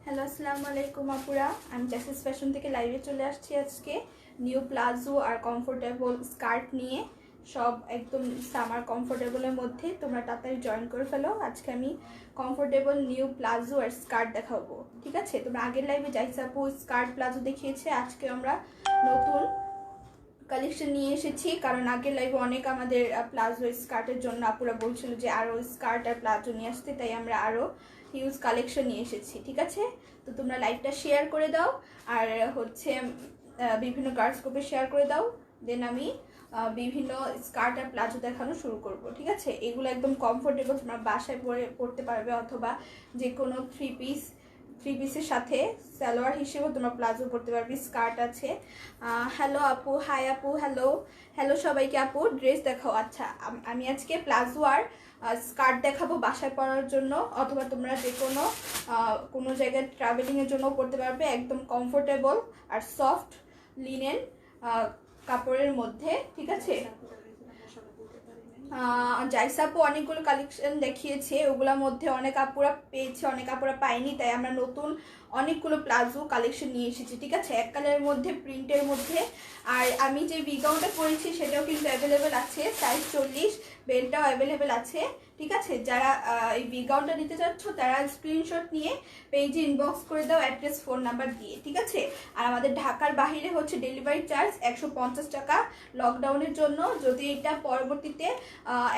Hello আসসালামু আলাইকুম আপুরা, আমি জাসিস ফ্যাশন থেকে লাইভে চলে আসছি আজকে নিউ প্লাজো আর কমফোর্টেবল স্কার্ট নিয়ে। সব একদম সামার কমফোর্টেবলের মধ্যে, তোমরা তাড়াতাড়ি জয়েন করে ফেলো। আজকে আমি কমফোর্টেবল নিউ প্লাজো আর স্কার্ট দেখাবো, ঠিক আছে? তোমরা আগের লাইভে জাইস আপু স্কার্ট প্লাজো দেখিয়েছে, আজকে আমরা নতুন কালেকশন নিয়ে এসেছি। কারণ আগের লাইভে অনেক আমাদের প্লাজো স্কার্টের জন্য আপুরা বলছিল যে আরও স্কার্ট আর প্লাজো নিয়ে আসতে, তাই আমরা আরও হিউজ কালেকশন নিয়ে এসেছি, ঠিক আছে? তো তোমরা লাইভটা শেয়ার করে দাও আর হচ্ছে বিভিন্ন গার্লস গ্রুপে শেয়ার করে দাও। দেন আমি বিভিন্ন স্কার্ট আর প্লাজো দেখানো শুরু করব, ঠিক আছে? এগুলো একদম কমফোর্টেবল, তোমরা বাসায় পরতে পারবে, অথবা যে কোনো থ্রি পিসের সাথে সালোয়ার হিসেবেও তোমরা প্লাজো পরতে পারবে। স্কার্ট আছে। হ্যালো আপু, হাই আপু, হ্যালো সবাইকে। আপু ড্রেস দেখাও। আচ্ছা, আমি আজকে প্লাজো আর স্কার্ট দেখাবো বাসায় পরার জন্য, অথবা তোমরা যে কোনো জায়গায় ট্রাভেলিংয়ের জন্য পরতে পারবে। একদম কমফোর্টেবল আর সফট লিনেন কাপড়ের মধ্যে, ঠিক আছে? জাইস আপু অনেকগুলো কালেকশন দেখিয়েছে, ওগুলোর মধ্যে অনেক আপুরা পেয়েছে, অনেক আপুরা পায়নি, তাই আমরা নতুন অনেকগুলো প্লাজো কালেকশন নিয়ে এসেছি, ঠিক আছে? এক কালারের মধ্যে, প্রিন্টের মধ্যে। আর আমি যে ভিগাউনটা পরেছি সেটাও কিন্তু অ্যাভেলেবেল আছে, সাইজ 40, বেলটাও অ্যাভেলেবেল আছে, ঠিক আছে? যারা এই ভিগাউনটা নিতে চাচ্ছ তারা স্ক্রিনশট নিয়ে পেজে ইনবক্স করে দাও অ্যাড্রেস, ফোন নাম্বার দিয়ে, ঠিক আছে? আর আমাদের ঢাকার বাইরে হচ্ছে ডেলিভারি চার্জ 150 টাকা লকডাউনের জন্য। যদি এটা পরবর্তীতে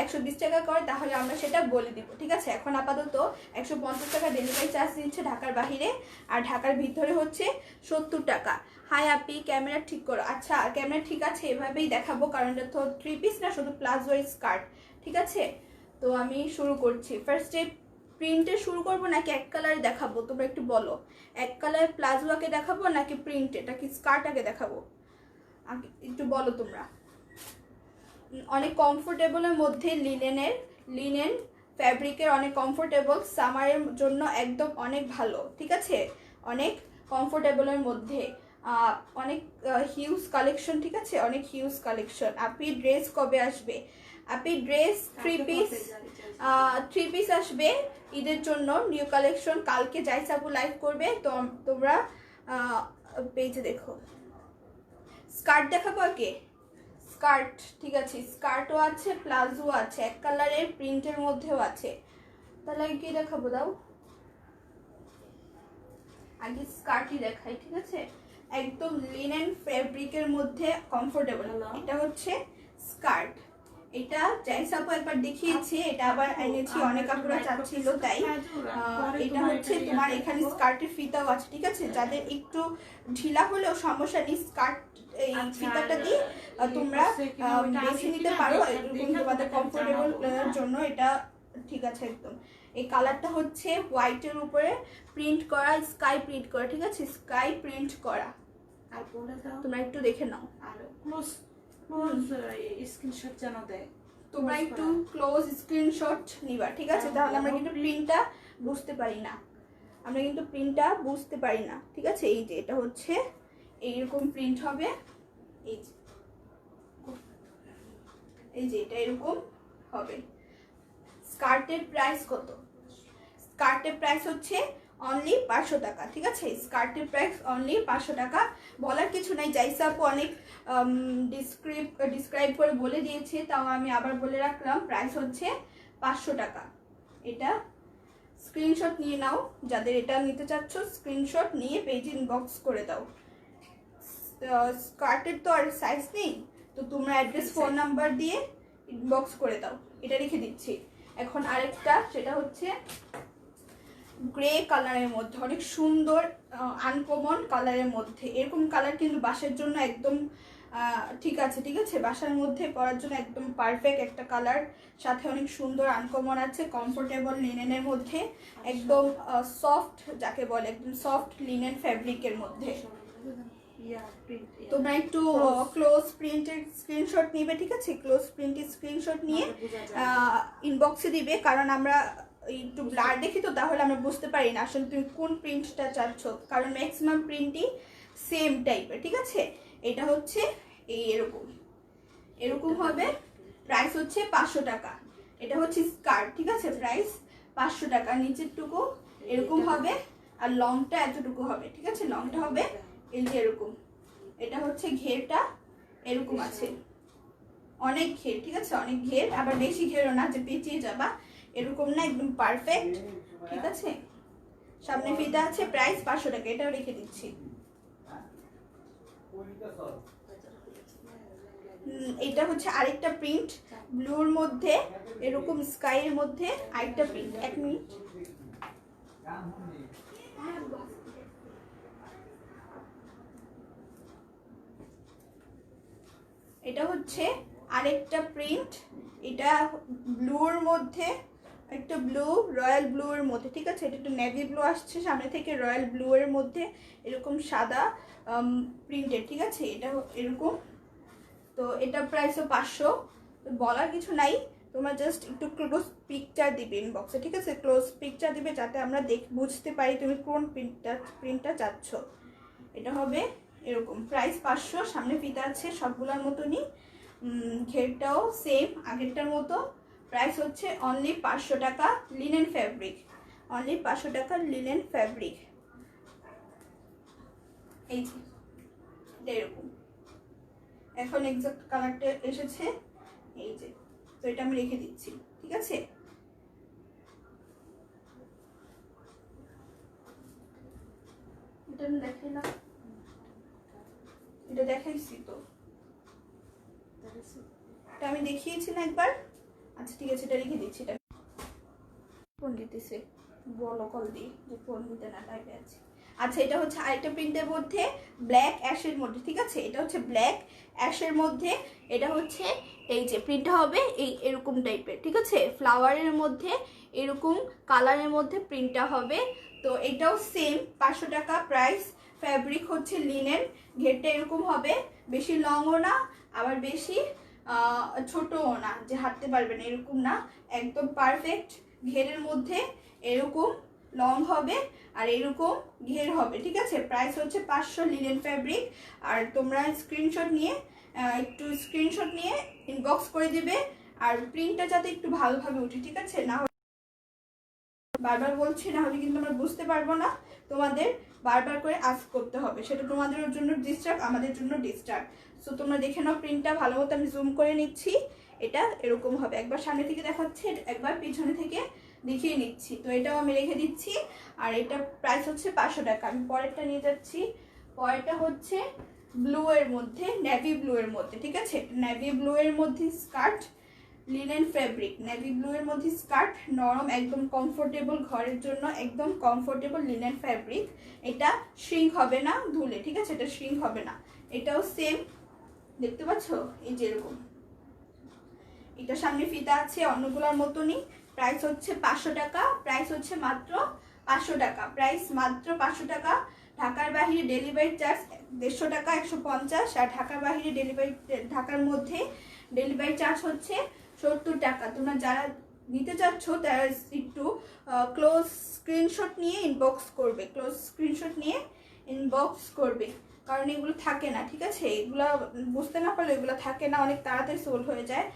120 টাকা করে তাহলে আমরা সেটা বলে দিব, ঠিক আছে? এখন আপাতত 150 টাকা ডেলিভারি চার্জ দিচ্ছে ঢাকার বাইরে, আর ঢাকার ভিতরে হচ্ছে 70 টাকা। হাই আপি, ক্যামেরা ঠিক করো। আচ্ছা, ক্যামেরা ঠিক আছে, এভাবেই দেখাবো, কারণ এটা তো 3 পিস না, শুধু প্লাজো স্কার্ট, ঠিক আছে? তো আমি শুরু করছি। ফার্স্টে প্রিন্টে শুরু করব নাকি এক কালারে দেখাবো, তোমরা একটু বলো। এক কালারে প্লাজো আগে দেখাবো নাকি প্রিন্ট, এটা কি স্কার্ট আগে দেখাবো, আগে একটু বলো তোমরা। অনেক কমফোর্টেবলের মধ্যে লিনেন ফ্যাব্রিকের, অনেক কমফোর্টেবল, সামারের জন্য একদম অনেক ভালো, ঠিক আছে? অনেক কমফোর্টেবলের মধ্যে অনেক হিউজ কালেকশন, ঠিক আছে? অনেক হিউজ কালেকশন। আপনি ড্রেস কবে আসবে? আপনি ড্রেস থ্রি পিস আসবে ঈদের জন্য, নিউ কালেকশন। কালকে জাইস আপু লাইভ করবে, তো তোমরা পেজে দেখো। স্কার্ট দেখাবো আগে। স্কার্ট, ঠিক আছে, স্কার্টও আছে, প্লাজো আছে, এক কালারের, প্রিন্টের মধ্যেও আছে। তাহলে কি দেখাবো, দাও আগে স্কার্টই দেখাই, ঠিক আছে? একদম লিনেন ফেব্রিকের মধ্যে কমফোর্টেবল। এটা হচ্ছে স্কার্ট, এটা জাইস আপু একবার দেখিয়েছে, এটা আবার এনেছি, অনেক আপুরা চাচ্ছিল, তাই এটা হচ্ছে তোমার এখানে স্কার্টের ফিতাও আছে, ঠিক আছে? যাদের একটু ঢিলা হলেও সমস্যা নেই, স্কার্ট এই ফিতাটা দিয়ে তোমরা বেছে নিতে পারো, এরকম তোমাদের কমফোর্টেবল জন্য এটা ঠিক আছে একদম। এই কালারটা হচ্ছে হোয়াইটের উপরে প্রিন্ট করা, স্কাই প্রিন্ট করা, ঠিক আছে? স্কাই প্রিন্ট করা। আর বলে দাও, তোমরা একটু দেখে নাও, আর ক্লোজ স্ক্রিনশট যেন দেয়, তোমরা একটু ক্লোজ স্ক্রিনশট নিবা, ঠিক আছে? তাহলে আমরা কিন্তু প্রিন্টটা বুঝতে পারি না, ঠিক আছে? এই যে এটা হচ্ছে এইরকম প্রিন্ট হবে, এই যে এটা এরকম হবে। স্কার্টের প্রাইস কত? স্কার্টের প্রাইস হচ্ছে অনলি 500 টাকা, ঠিক আছে? স্কার্টের প্রাইস অনলি 500 টাকা। বলার কিছু নাই, জাইসা আপু অনেক ডিসক্রাইব করে বলে দিয়েছে, তাও আমি আবার বলে রাখলাম, প্রাইস হচ্ছে 500 টাকা। এটা স্ক্রিনশট নিয়ে নাও, যাদের এটা নিতে চাচ্ছ স্ক্রিনশট নিয়ে পেজে ইনবক্স করে দাও। স্কার্টের তো আর সাইজ নেই, তো তোমরা অ্যাড্রেস, ফোন নাম্বার দিয়ে ইনবক্স করে দাও, এটা রেখে দিচ্ছি। এখন আরেকটা, সেটা হচ্ছে গ্রে কালারের মধ্যে, অনেক সুন্দর আনকমন কালারের মধ্যে। এরকম কালার কিন্তু বাসার জন্য একদম ঠিক আছে, ঠিক আছে? বাসার মধ্যে পরার জন্য একদম পারফেক্ট একটা কালার, সাথে অনেক সুন্দর আনকমন আছে, কমফোর্টেবল লিনেনের মধ্যে, একদম সফট, যাকে বলে একদম সফট লিনেন ফ্যাব্রিকের মধ্যে। তোমরা একটু ক্লোজ প্রিন্টের স্ক্রিনশট নিবে, ঠিক আছে? ক্লোজ প্রিন্টের স্ক্রিনশট নিয়ে ইনবক্সে দিবে, কারণ আমরা একটু ব্লার দেখি, তো তাহলে আমরা বুঝতে পারি না আসলে তুমি কোন প্রিন্টটা চাচ্ছ, কারণ ম্যাক্সিমাম প্রিন্টই সেম টাইপের, ঠিক আছে? এটা হচ্ছে এরকম হবে, প্রাইস হচ্ছে 500 টাকা। এটা হচ্ছে স্কার্ট, ঠিক আছে? প্রাইস 500 টাকা। নিচের টুকু এরকম হবে, আর লংটা এতটুকু হবে, ঠিক আছে? লংটা হবে এই যে এরকম। এটা হচ্ছে ঘেরটা এরকম আছে, অনেক ঘের, ঠিক আছে? অনেক ঘের, আবার বেশি ঘেরও না যে পেঁচিয়ে যাবা, এরকম না, একদম পারফেক্ট, ঠিক আছে? সামনে ফিতা আছে, প্রাইস 500 টাকা, এটাও রেখে দিচ্ছি। এটা হচ্ছে আরেকটা প্রিন্ট, ব্লুর মধ্যে এরকম স্কাইয়ের মধ্যে আরেকটা প্রিন্ট। 1 মিনিট। এটা হচ্ছে আরেকটা প্রিন্ট, এটা ব্লুর মধ্যে, একটা ব্লু, রয়্যাল ব্লু এর মধ্যে, ঠিক আছে? এটা একটু নেভি ব্লু আসছে সামনে থেকে, রয়্যাল ব্লু এর মধ্যে এরকম সাদা প্রিন্টেড, ঠিক আছে? এটা এরকম। তো এটা প্রাইসও 500। তো বলার কিছু নাই, তোমরা জাস্ট একটু ক্লোজ পিকচার দিবে ইনবক্সে, ঠিক আছে? ক্লোজ পিকচার দিবে যাতে আমরা বুঝতে পারি তুমি কোন প্রিন্টটা চাচ্ছ। এটা হবে এরকম, প্রাইস 500, সামনে ফিতা আছে সবগুলোর মতনই, ঘেরটাও সেম আগেরটার মতো। প্রাইস হচ্ছে অনলি 500 টাকা, লিনেন ফ্যাব্রিক, অনলি 500 টাকা লিনেন ফ্যাব্রিক। এই যে এটা এরকম, এখন এক্সাক্ট কালারটা এসেছে এই যে। তো এটা আমি রেখে দিচ্ছি, ঠিক আছে? এটা আমি দেখাই না, এটা দেখাইছি তো, এটা আমি দেখিয়েছি না একবার। আচ্ছা ঠিক আছে, এটা রেখে দিচ্ছি। এটা ফোন দিতেছে, বলো কল দিই যে ফোন দিতে না, টাইপে আছে। আচ্ছা এটা হচ্ছে আরেকটা প্রিন্টের মধ্যে, ব্ল্যাক অ্যাশের মধ্যে, ঠিক আছে? এটা হচ্ছে ব্ল্যাক অ্যাশের মধ্যে, এটা হচ্ছে এই যে প্রিন্টটা হবে এই এরকম টাইপের, ঠিক আছে? ফ্লাওয়ারের মধ্যে এরকম কালারের মধ্যে প্রিন্টটা হবে। তো এটাও সেম 500 টাকা প্রাইস, ফ্যাব্রিক হচ্ছে লিনেন, ঘেরটা এরকম হবে, বেশি লংও না আবার বেশি ছোটও না যে হাঁটতে পারবেন এরকম না, একদম পারফেক্ট ঘেরের মধ্যে এরকম লং হবে আর এরকম ঘের হবে, ঠিক আছে? প্রাইস হচ্ছে 500, লিনেন ফ্যাব্রিক। আর তোমরা স্ক্রিনশট নিয়ে ইনবক্স করে দিবে, আর প্রিন্টটা যাতে একটু ভালোভাবে উঠে, ঠিক আছে? না বারবার বলছি, না হলে কিন্তু আমরা বুঝতে পারবো না, তোমাদের বারবার করে আস্ক করতে হবে, সেটা তোমাদের জন্য ডিস্টার্ব, আমাদের জন্য ডিস্টার্ব। সো তোমরা দেখে নাও প্রিন্টটা ভালো মতো, আমি জুম করে নিচ্ছি। এটা এরকম হবে, একবার সামনে থেকে দেখাচ্ছি, একবার পিছনে থেকে দেখিয়ে নিচ্ছি। তো এটাও আমি রেখে দিচ্ছি, আর এটা প্রাইস হচ্ছে 500 টাকা। আমি পরেরটা নিয়ে যাচ্ছি, পরেরটা হচ্ছে ব্লু এর মধ্যে, নেভি ব্লু এর মধ্যে, ঠিক আছে? নেভি ব্লু এর মধ্যে skirt, linen fabric, navy blue এর মধ্যে স্কার্ট, নরম একদম কমফোর্টেবল, ঘরের জন্য একদম কমফোর্টেবল লিনেন ফ্যাব্রিক। এটা শ্রিঙ্ক হবে না ধুলে, ঠিক আছে? এটা শ্রিঙ্ক হবে না। এটাও সেম, দেখতে পাচ্ছ এই যে এরকম, এটা সামনে ফিতা আছে অন্যগুলোর মতনই। প্রাইস হচ্ছে 500 টাকা, প্রাইস হচ্ছে মাত্র 500 টাকা, প্রাইস মাত্র 500 টাকা। ঢাকার বাহিরে ডেলিভারি চার্জ 150 টাকা, 150। আর ঢাকার বাহিরে ঢাকার মধ্যে ডেলিভারি চার্জ হচ্ছে 70 টাকা। তোমরা যারা নিতে চাচ্ছ তারা একটু ক্লোজ স্ক্রিনশট নিয়ে ইনবক্স করবে, ক্লোজ স্ক্রিনশট নিয়ে ইনবক্স করবে, কারণ এগুলো থাকে না, ঠিক আছে? এগুলো বুঝতে না পারলে এগুলো থাকে না, অনেক তাড়াতাড়ি সোল্ড হয়ে যায়।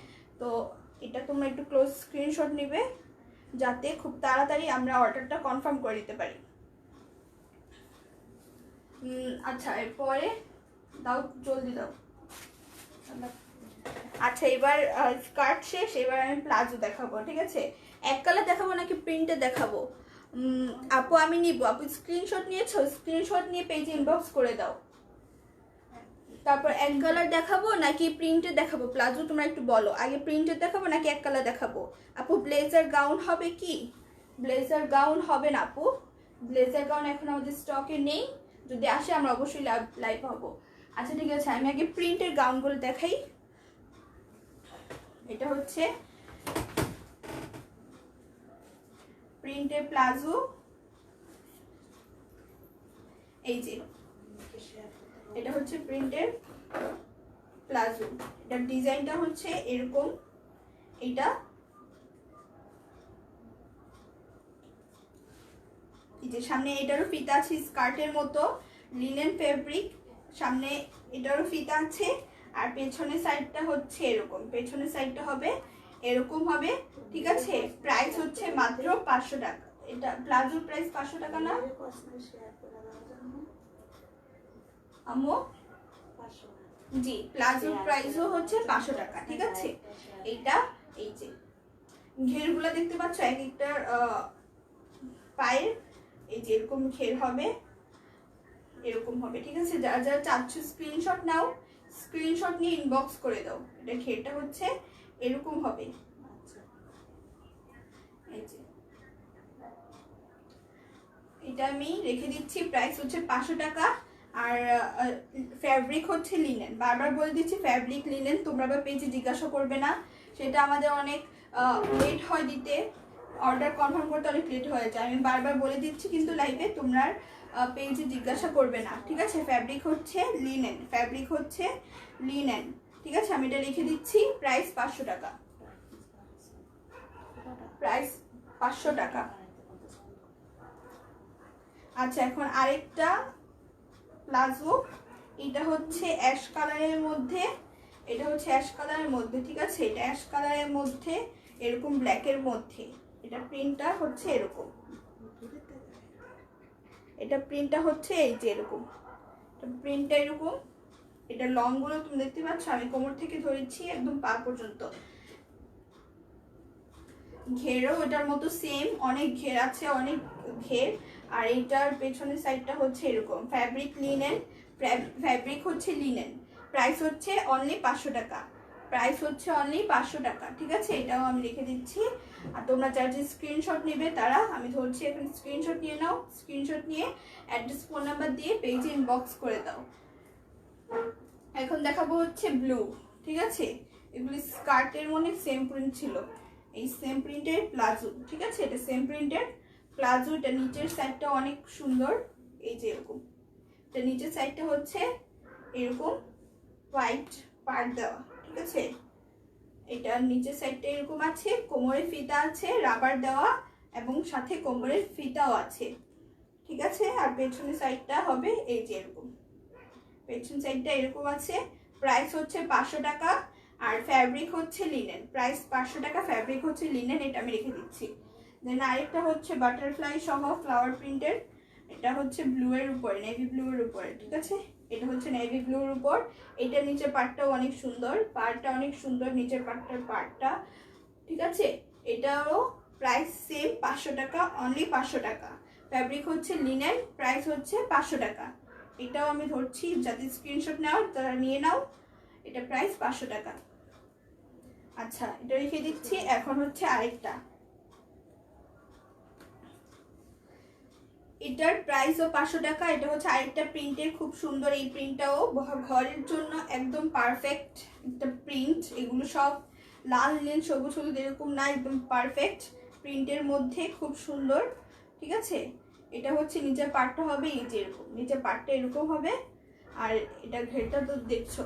তো এটা তোমরা একটু ক্লোজ স্ক্রিনশট নিবে যাতে খুব তাড়াতাড়ি আমরা অর্ডারটা কনফার্ম করে দিতে পারি। আচ্ছা এরপরে দাও, জলদি দাও। আচ্ছা এবার স্কার্ট শেষ, এবার আমি প্লাজো দেখাবো, ঠিক আছে? এক কালার দেখাবো নাকি প্রিন্টে দেখাবো? আপু আমি নিব, আপু স্ক্রিনশট নিয়েছো? স্ক্রিনশট নিয়ে পেজে ইনবক্স করে দাও। তারপর এক কালার দেখাবো নাকি প্রিন্টে দেখাবো প্লাজো, তোমরা একটু বলো। আগে প্রিন্টে দেখাবো নাকি এক কালার দেখাবো? আপু ব্লেজার গাউন হবে কি? ব্লেজার গাউন হবে না আপু, ব্লেজার গাউন এখন আমাদের স্টকে নেই, যদি আসে আমরা অবশ্যই লাইভ হবো। আচ্ছা ঠিক আছে, আমি আগে প্রিন্টের গাউনগুলো দেখাই। এটা হচ্ছে প্রিন্টের প্লাজো, এই যে এটা হচ্ছে প্রিন্টের প্লাজো, এটার ডিজাইনটা হচ্ছে এরকম। এটা এই যে সামনে এটারও ফিতা আছে স্কার্টের মতো, লিনেন ফেব্রিক, সামনে এটারও ফিতা আছে। আর পেছনের সাইডটা হচ্ছে এরকম, পেছনের সাইডটা হবে এরকম হবে, ঠিক আছে? প্রাইস হচ্ছে মাত্র 500 টাকা, এটা প্লাজোর প্রাইস 500 টাকা না আম্মু? জি, প্লাজোর প্রাইসও হচ্ছে 500 টাকা, ঠিক আছে। এইটা এই যে ঘেরগুলো দেখতে পাচ্ছ, এক একটার পায়ের এই যে এরকম ঘের হবে, এরকম হবে, ঠিক আছে। যারা যারা চাচ্ছ স্ক্রিনশট নাও, স্ক্রিনশট নিয়ে ইনবক্স করে দাও। এটা ঘেরটা হচ্ছে এরকম হবে, এই যে এটা আমি রেখে দিচ্ছি, প্রাইস হচ্ছে 500 টাকা। আর ফ্যাব্রিক হচ্ছে লিনেন, বারবার বলে দিচ্ছি ফ্যাব্রিক লিনেন, তোমরা আবার পেজে জিজ্ঞাসা করবে না, সেটা আমাদের অনেক লেট হয় দিতে, অর্ডার কনফার্ম করতে অনেক লেট হয়ে যায়, আমি বারবার বলে দিচ্ছি কিন্তু লাইভে, তোমরা পেজে জিজ্ঞাসা করবে না, ঠিক আছে। ফ্যাব্রিক হচ্ছে লিনেন, ফ্যাব্রিক হচ্ছে লিনেন, ঠিক আছে। আমি এটা লিখে দিচ্ছি, প্রাইস 500 টাকা, প্রাইস 500 টাকা। আচ্ছা, এখন আরেকটা প্লাজো, এটা হচ্ছে অ্যাশ কালারের মধ্যে, এটা হচ্ছে অ্যাশ কালারের মধ্যে, ঠিক আছে। এটা অ্যাশ কালারের মধ্যে এরকম ব্ল্যাকের মধ্যে, এটা প্রিন্টটা হচ্ছে এরকম, এটা প্রিন্টটা হচ্ছে এই যে এরকম, এটা প্রিন্টটা এরকম। এটা লংগুলো তুমি দেখতে পাচ্ছ, আমি কোমর থেকে ধরেছি একদম পা পর্যন্ত। ঘেরও এটার মতো সেম, অনেক ঘের আছে, অনেক ঘের। আর এইটার পেছনের সাইডটা হচ্ছে এরকম, ফ্যাব্রিক লিনেন, ফ্যাব্রিক হচ্ছে লিনেন, প্রাইস হচ্ছে অনলি 500 টাকা, প্রাইস হচ্ছে অনলি 500 টাকা, ঠিক আছে। এটাও আমি রেখে দিচ্ছি। আর তোমরা যারা যে স্ক্রিনশট নেবে তারা, আমি ধরছি এখন, স্ক্রিনশট নিয়ে নাও, স্ক্রিনশট নিয়ে অ্যাড্রেস ফোন নাম্বার দিয়ে পেজে ইনবক্স করে দাও। এখন দেখাবো হচ্ছে ব্লু, ঠিক আছে। এগুলি স্কার্টের মধ্যে সেম প্রিন্ট ছিল, এই সেম প্রিন্টের প্লাজো, ঠিক আছে। এটা সেম প্রিন্টের প্লাজো, এটা নিচের সাইডটা অনেক সুন্দর, এই যে এরকম, এটা নিচের সাইডটা হচ্ছে এরকম হোয়াইট পার্ট দেওয়া, ঠিক আছে। এটা নিচের সাইডটা এরকম আছে, কোমরে ফিতা আছে রাবার দেওয়া, এবং সাথে কোমরের ফিতাও আছে, ঠিক আছে। আর পেছনের সাইডটা হবে এই যে এরকম, পেছন সাইডটা এরকম আছে। প্রাইস হচ্ছে 500 টাকা, আর ফ্যাব্রিক হচ্ছে লিনেন, প্রাইস 500 টাকা, ফ্যাব্রিক হচ্ছে লিনেন, এটা আমি রেখে দিচ্ছি। দেন আরেকটা হচ্ছে বাটারফ্লাই সহ ফ্লাওয়ার প্রিন্টের, এটা হচ্ছে ব্লু এর উপরে, নেভি ব্লু এর উপরে, ঠিক আছে। এটা হচ্ছে নেভি ব্লুর উপর, এটার নিচের পার্টটাও অনেক সুন্দর, পার্টটা অনেক সুন্দর, নিচের পার্টটা, ঠিক আছে। এটাও প্রাইস সেম 500 টাকা, অনলি 500 টাকা। ফ্যাব্রিক হচ্ছে লিনেন, প্রাইস হচ্ছে 500 টাকা। এটাও আমি ধরছি, যাদের স্ক্রিনশট নাও তারা নিয়ে নাও, এটা প্রাইস 500 টাকা। আচ্ছা, এটা রেখে দিচ্ছি। এখন হচ্ছে আরেকটা, এটার প্রাইসও 500 টাকা। এটা হচ্ছে আরেকটা প্রিন্টের, খুব সুন্দর এই প্রিন্টটাও, ঘরের জন্য একদম পারফেক্ট একটা প্রিন্ট। এগুলো সব লাল নীল সবুজ হলুদ এরকম না, একদম পারফেক্ট প্রিন্টের মধ্যে, খুব সুন্দর, ঠিক আছে। এটা হচ্ছে নিচের পার্টটা হবে এই যে এরকম, নিচের পার্টটা এরকম হবে। আর এটা ঘেরটা তো দেখছো,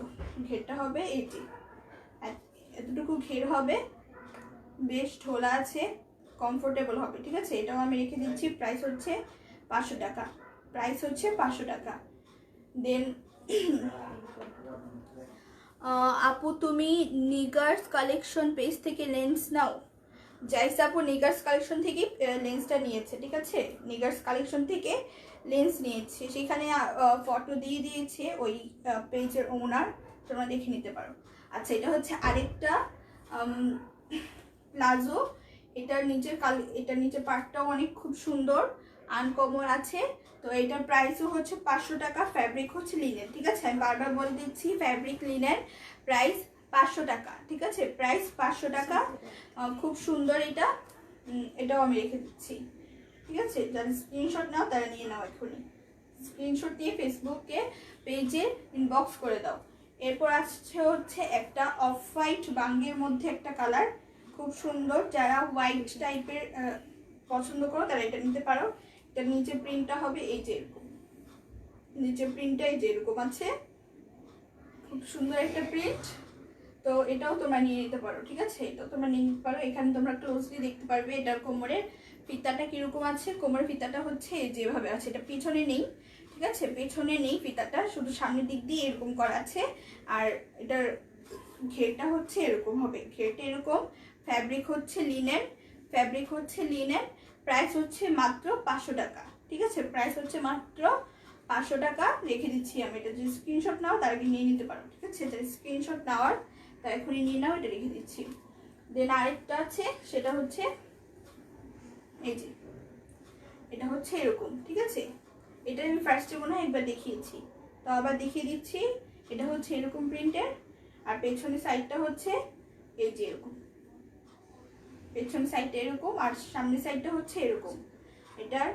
ঘেরটা হবে এই যে এতটুকু ঘের হবে, বেশ ঢোলা আছে, কমফোর্টেবল হবে, ঠিক আছে। এটাও আমি রেখে দিচ্ছি, প্রাইস হচ্ছে 500 টাকা, প্রাইস হচ্ছে 500 টাকা। দেন আপু তুমি নিগার্স কালেকশন পেজ থেকে লেন্স নাও, জাইস আপু নিগার্স কালেকশন থেকে লেন্সটা নিয়েছে, ঠিক আছে। নিগার্স কালেকশন থেকে লেন্স নিয়েছে, সেখানে ফটো দিয়ে দিয়েছে ওই পেজের ওনার, তোমরা দেখে নিতে পারো। আচ্ছা, এটা হচ্ছে আরেকটা প্লাজো, এটার নিচের পার্টটাও অনেক খুব সুন্দর, আনকমন আছে। তো এটার প্রাইসও হচ্ছে 500 টাকা, ফ্যাব্রিক হচ্ছে লিনেন, ঠিক আছে। আমি বারবার বলে দিচ্ছি, ফ্যাব্রিক লিনেন, প্রাইস 500 টাকা, ঠিক আছে, প্রাইস 500 টাকা। খুব সুন্দর এটা, এটাও আমি রেখে দিচ্ছি, ঠিক আছে। যারা স্ক্রিনশট নাও তারা নিয়ে নাও, এক্ষুনি স্ক্রিনশট নিয়ে ফেসবুকে পেজে ইনবক্স করে দাও। এরপর আসছে হচ্ছে একটা অফ হোয়াইট বাঙ্গের মধ্যে একটা কালার, খুব সুন্দর। যারা হোয়াইট টাইপের পছন্দ করো তারা এটা নিতে পারো। এটা নিচে প্রিন্টটা হবে এই যে এরকম, নিচে প্রিন্টটা এই যে এরকম আছে, খুব সুন্দর একটা প্রিন্ট। তো এটাও তোমরা নিয়ে নিতে পারো, ঠিক আছে, এটাও তোমরা নিয়ে নিতে পারো। এখানে তোমরা ক্লোজলি দেখতে পারবে এটার কোমরের ফিতাটা কিরকম আছে। কোমরের ফিতাটা হচ্ছে যেভাবে আছে, এটা পিছনে নেই, ঠিক আছে, পেছনে নেই ফিতাটা, শুধু সামনের দিক দিয়ে এরকম করা আছে। আর এটার ঘেরটা হচ্ছে এরকম হবে, ঘেরটা এরকম। ফ্যাব্রিক হচ্ছে লিনেন, ফ্যাব্রিক হচ্ছে লিনেন, প্রাইস হচ্ছে মাত্র 500 টাকা। ঠিক আছে, প্রাইস হচ্ছে মাত্র 500 টাকা। রেখে দিচ্ছি আমি এটা, যদি স্ক্রিনশট নাও তার আগে নিয়ে নিতে পারো। ঠিক আছে, যারা স্ক্রিনশট নেওয়ার তার এখনই নিয়ে নাও, এটা রেখে দিচ্ছি। দেন আরেকটা আছে, সেটা হচ্ছে এই যে, এটা হচ্ছে এরকম। ঠিক আছে, এটা আমি ফার্স্টে মনে হয় একবার দেখিয়েছি, তো আবার দেখিয়ে দিচ্ছি। এটা হচ্ছে এরকম প্রিন্টের, আর পেছনের সাইডটা হচ্ছে এই যে এরকম, পেছনের সাইডটা এরকম আর সামনের সাইডটা হচ্ছে এরকম। এটার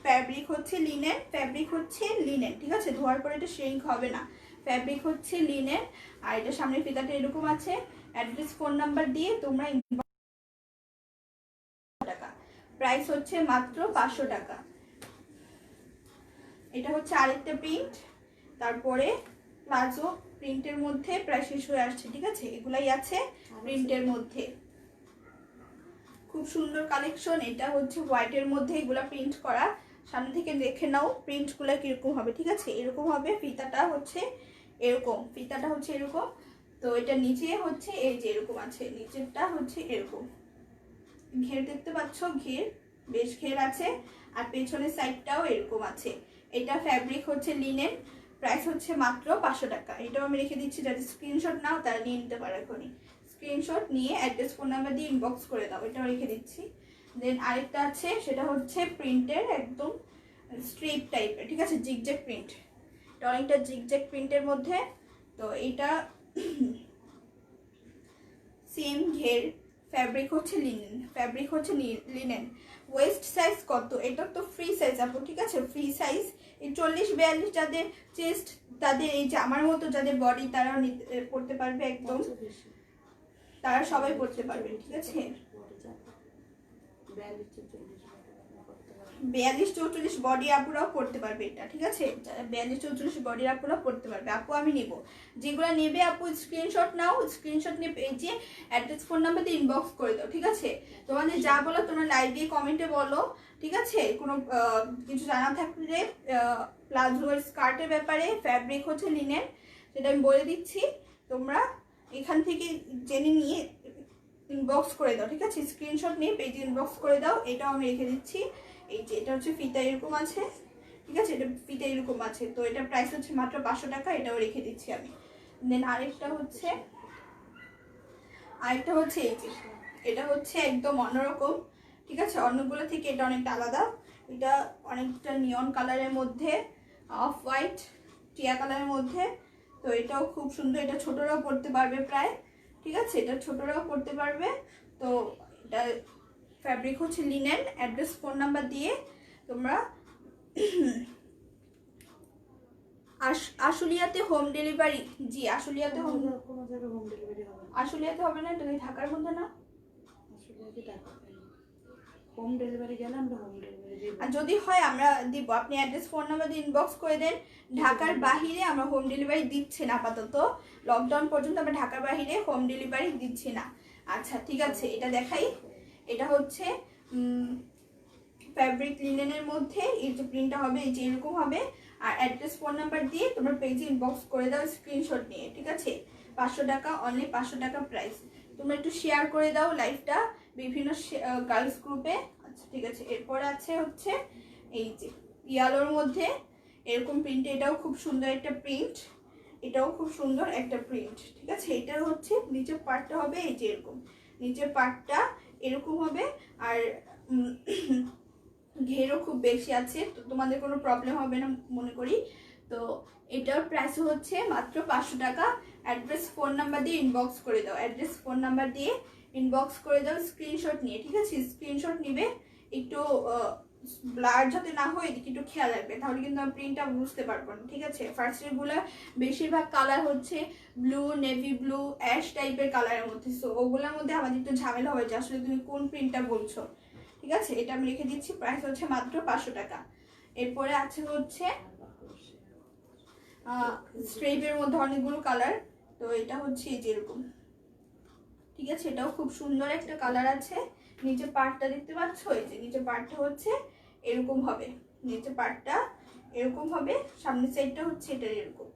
ফ্যাব্রিক হচ্ছে লিনেন, ফ্যাব্রিক হচ্ছে লিনেন। ঠিক আছে, ধোয়ার পরে এটা শ্রিঙ্ক হবে না, ফ্যাব্রিক হচ্ছে লিনেন। আর এটা সামনের ফিতাটা এরকম আছে। অ্যাড্রেস ফোন নাম্বার দিয়ে তোমরা টাকা, প্রাইস হচ্ছে মাত্র 500 টাকা। এটা হচ্ছে আরেকটা প্রিন্ট। তারপরে প্লাজো প্রিন্টের মধ্যে প্রায় শেষ হয়ে আসছে। ঠিক আছে, এগুলাই আছে প্রিন্টের মধ্যে, খুব সুন্দর কালেকশন। এটা হচ্ছে হোয়াইটের মধ্যে এগুলা প্রিন্ট করা, সামনে থেকে দেখে নাও প্রিন্টগুলো কিরকম হবে। ঠিক আছে, এরকম হবে, ফিতাটা হচ্ছে এরকম, ফিতাটা হচ্ছে এরকম। তো এটা নিচে হচ্ছে এই যে এরকম আছে, নিচেরটা হচ্ছে এরকম, ঘের দেখতে পাচ্ছ, ঘের বেশ ঘের আছে। আর পেছনের সাইডটাও এরকম আছে। এটা ফ্যাব্রিক হচ্ছে লিনেন, প্রাইস হচ্ছে মাত্র 500 টাকা। এটাও আমি রেখে দিচ্ছি, যারা স্ক্রিনশট নাও তারা নিয়ে নিতে পারো এখনই। স্ক্রিনশট নিয়ে অ্যাড্রেস ফোন নাম্বার দিয়ে ইনবক্স করে দাও, এটাও রেখে দিচ্ছি। দেন আরেকটা আছে, সেটা হচ্ছে প্রিন্টের একদম স্ট্রিপ টাইপের। ঠিক আছে, জিগজ্যাগ প্রিন্ট, এটা অনেকটা জিগজ্যাগ প্রিন্টের মধ্যে। তো এইটা সেম ঘের, ফ্যাব্রিক হচ্ছে লিনেন, ফ্যাব্রিক হচ্ছে লিনেন। ওয়েস্ট সাইজ কত? এটা তো ফ্রি সাইজ আপু। ঠিক আছে, ফ্রি সাইজ। এই 40-42 যাদের চেস্ট, তাদের এই যে আমার মতো যাদের বডি, তারাও পড়তে পারবে একদম, তারা সবাই পড়তে পারবে। ঠিক আছে, 42-44 বডি আপুরাও পড়তে পারবে এটা। ঠিক আছে, 42-44 বডি আপুরাও পড়তে পারবে। আপু আমি নিব, যেগুলো নেবে আপু স্ক্রিনশট নাও, স্ক্রিনশট নিয়ে পেজে অ্যাড্রেস ফোন নাম্বার দিয়ে ইনবক্স করে দাও। ঠিক আছে, তোমাদের যা বলো তোমরা লাইভে কমেন্টে বলো। ঠিক আছে, কোনো কিছু জানা থাকলে প্লাজো স্কার্টের ব্যাপারে, ফ্যাব্রিক হচ্ছে লিনেন, সেটা আমি বলে দিচ্ছি, তোমরা এখান থেকে জেনে নিয়ে ইনবক্স করে দাও। ঠিক আছে, স্ক্রিনশট নিয়ে পেজে ইনবক্স করে দাও। এটাও আমি রেখে দিচ্ছি। এই যে এটা হচ্ছে ফিতা এরকম আছে। ঠিক আছে, এটা ফিতা এরকম আছে। তো এটা প্রাইস হচ্ছে মাত্র 500 টাকা, এটাও রেখে দিচ্ছি আমি। দেন আরেকটা হচ্ছে এই যে, এটা হচ্ছে একদম অন্যরকম। ঠিক আছে, অন্যগুলো থেকে এটা অনেকটা আলাদা। এটা অনেকটা নিয়ন কালারের মধ্যে, অফ হোয়াইট টিয়া কালারের মধ্যে। তো এটাও খুব সুন্দর, এটা ছোটরাও পড়তে পারবে প্রায়। ঠিক আছে, এটা ছোটরাও পড়তে পারবে। তো এটা ফ্যাব্রিক হচ্ছে লিনেন, অ্যাড্রেস ফোন নাম্বার দিয়ে তোমরা আশুলিয়াতে হোম ডেলিভারি। জি, আশুলিয়াতে হোম ডেলিভারি হবে, আশুলিয়াতে হবে না, এটা ঢাকার মধ্যে না। হোম ডেলিভারি গেলে আমরা হোম ডেলিভারি দিব, আর যদি হয় আমরা দিব, আপনি অ্যাড্রেস ফোন নাম্বার দিয়ে ইনবক্স করে দেন। ঢাকার বাহিরে আমরা হোম ডেলিভারি দিচ্ছি না আপাতত, লকডাউন পর্যন্ত আমরা ঢাকার বাহিরে হোম ডেলিভারি দিচ্ছি না। আচ্ছা ঠিক আছে, এটা দেখাই। এটা হচ্ছে ফ্যাব্রিক লিনেনের মধ্যে এই যে প্রিন্টটা হবে, এই যে এরকম হবে। আর অ্যাড্রেস ফোন নাম্বার দিয়ে তোমরা পেজে ইনবক্স করে দাও স্ক্রিনশট নিয়ে। ঠিক আছে, 500 টাকা, অনলি 500 টাকা প্রাইস। তোমরা একটু শেয়ার করে দাও লাইভটা বিভিন্ন গার্লস গ্রুপে। আচ্ছা ঠিক আছে, এরপরে আছে হচ্ছে এই যে ইয়ালোর মধ্যে এরকম প্রিন্ট, এটাও খুব সুন্দর একটা প্রিন্ট, এটাও খুব সুন্দর একটা প্রিন্ট। ঠিক আছে, এটার হচ্ছে নিচের পার্টটা হবে এই যে এরকম, নিচের পার্টটা এরকম হবে। আর ঘেরও খুব বেশি আছে, তো তোমাদের কোনো প্রবলেম হবে না মনে করি। তো এটার প্রাইস হচ্ছে মাত্র 500 টাকা। অ্যাড্রেস ফোন নাম্বার দিয়ে ইনবক্স করে দাও, অ্যাড্রেস ফোন নাম্বার দিয়ে ইনবক্স করে দাও স্ক্রিনশট নিয়ে। ঠিক আছে, স্ক্রিনশট নিবে, একটু ব্লার যাতে না হয় এদিকে একটু খেয়াল রাখবে, তাহলে কিন্তু আমি প্রিন্টটা বুঝতে পারবো না। ঠিক আছে, ফার্স্ট এগুলো বেশিরভাগ কালার হচ্ছে ব্লু, নেভি ব্লু, অ্যাশ টাইপের কালারের মধ্যে। সো ওগুলোর মধ্যে আমাদের একটু ঝামেলা হয়ে যায় আসলে তুমি কোন প্রিন্টটা বলছো। ঠিক আছে, এটা আমি রেখে দিচ্ছি, প্রাইস হচ্ছে মাত্র 500 টাকা। এরপরে আছে হচ্ছে স্ট্রেপের মধ্যে অনেকগুলো কালার। তো এটা হচ্ছে এই যে এরকম। ঠিক আছে, এটাও খুব সুন্দর একটা কালার আছে। নিচে পার্টটা দেখতে পাচ্ছ, এই যে নিচে পার্টটা হচ্ছে এরকম হবে, নিচে পার্টটা এরকম হবে, সামনের সাইডটা হচ্ছে এটা এরকম।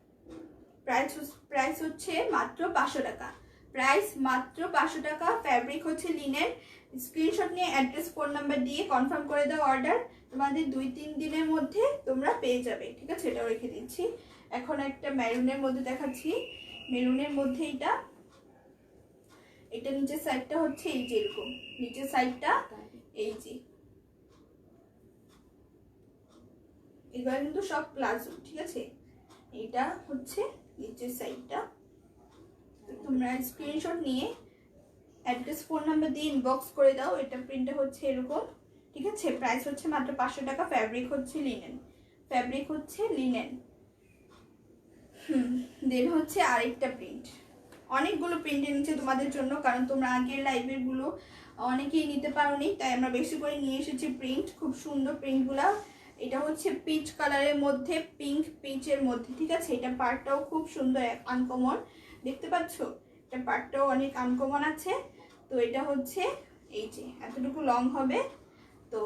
প্রাইস হচ্ছে মাত্র 500 টাকা, প্রাইস মাত্র 500 টাকা। ফ্যাব্রিক হচ্ছে লিনেন, স্ক্রিনশট নিয়ে অ্যাড্রেস ফোন নাম্বার দিয়ে কনফার্ম করে দাও অর্ডার, তোমাদের 2-3 দিনের মধ্যে তোমরা পেয়ে যাবে, ঠিক আছে। এটাও রেখে দিচ্ছি। এখন একটা মেরুনের মধ্যে দেখাচ্ছি, মেরুনের মধ্যে এটা নিচের সাইডটা হচ্ছে এই যে এরকম, নিচের সাইডটা এই যে, এগুলো কিন্তু সব প্লাজো, ঠিক আছে। এটা হচ্ছে নিচের সাইডটা, তোমরা স্ক্রিনশট নিয়ে অ্যাড্রেস ফোন নাম্বার দিয়ে ইনবক্স করে দাও। এটা প্রিন্টটা হচ্ছে এরকম, ঠিক আছে। প্রাইস হচ্ছে মাত্র 500 টাকা। ফ্যাব্রিক হচ্ছে লিনেন, ফ্যাব্রিক হচ্ছে লিনেন। দেন হচ্ছে আরেকটা প্রিন্ট, অনেকগুলো প্রিন্ট এনেছে তোমাদের জন্য, কারণ তোমরা আগের লাইভের গুলো অনেকেই নিতে পারোনি, তাই আমরা বেশি করে নিয়ে এসেছি প্রিন্ট। খুব সুন্দর প্রিন্টগুলা। এটা হচ্ছে পিচ কালারের মধ্যে, পিঙ্ক পিচের মধ্যে, ঠিক আছে। এটা পার্টটাও খুব সুন্দর, আনকমন, দেখতে পাচ্ছ। এটা পার্টটাও অনেক আনকমন আছে। তো এটা হচ্ছে এই যে এতটুকু লং হবে। তো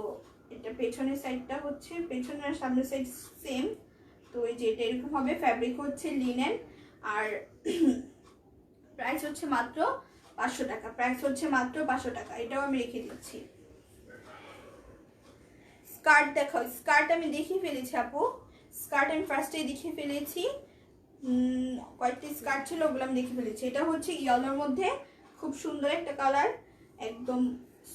এটা পেছনের সাইডটা হচ্ছে, পেছনের আর সামনের সাইড সেম। তো এই যে এটা এরকম হবে। ফ্যাব্রিক হচ্ছে লিনেন, আর প্রাইস হচ্ছে মাত্র 500 টাকা। প্রাইস হচ্ছে মাত্র 500 টাকা। এটাও আমি রেখে দিচ্ছি। স্কার্ট দেখাও, স্কার্ট আমি দেখিয়ে ফেলেছি আপু, স্কার্ট আমি ফার্স্টেই দেখিয়ে ফেলেছি। কয়েকটি স্কার্ট ছিল, ওগুলো আমি দেখে ফেলেছি। এটা হচ্ছে ইয়েলোর মধ্যে, খুব সুন্দর একটা কালার, একদম